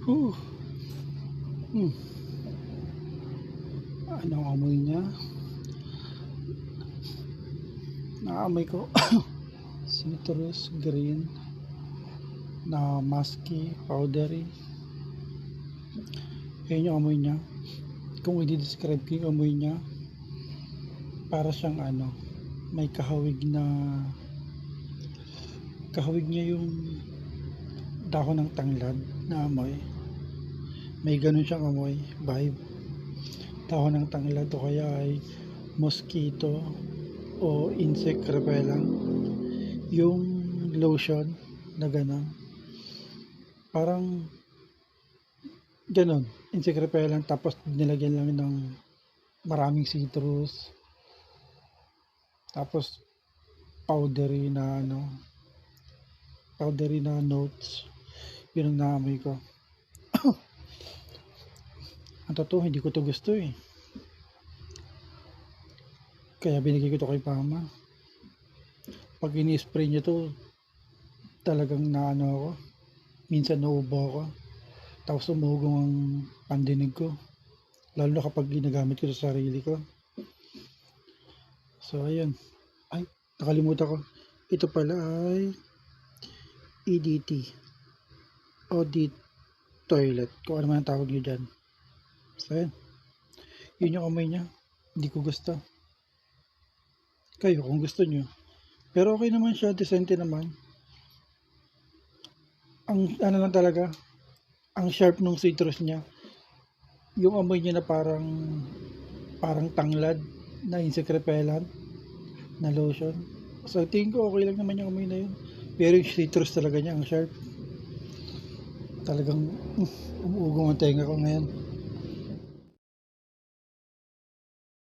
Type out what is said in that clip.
Uh, hmm. Anong amoy niya? Naamoy ko citrus green na musky, powdery. Ayun yung amoy niya. Kung i-describe ko yung amoy niya, para siyang may kahawig niya yung dahon ng tanglad na amoy. May ganun siyang amoy, vibe. Dahon ng tanglad o kaya ay mosquito o insect repellent. Yung lotion na ganun. Parang ganun, insect repellent tapos nilagyan lang ng maraming citrus. Tapos powdery na notes. Yun ang naamoy ko. Ang totoo, hindi ko to gusto eh. Kaya binigay ko to kay Pama. Pag ini-spray niya to, talagang ako. Minsan nauubo ako. Tapos umugong ang pandinig ko. Lalo na kapag ginagamit ko sa sarili ko. So, ayun. Ay, nakalimutan ko. Ito pala ay EDT. Audit Toilet. Kung ano man ang tawag nyo dyan. So, ayun. Yun yung amoy niya. Hindi ko gusto. Kayo, kung gusto nyo. Pero okay naman siya. Decente naman. Ang lang talaga, ang sharp nung citrus niya. Yung amoy niya na parang tanglad na insect repellent na lotion. So tingin ko okay lang naman yung amoy na yun. Pero yung citrus talaga niya ang sharp. Talagang umuugong ang tenga ko ngayon.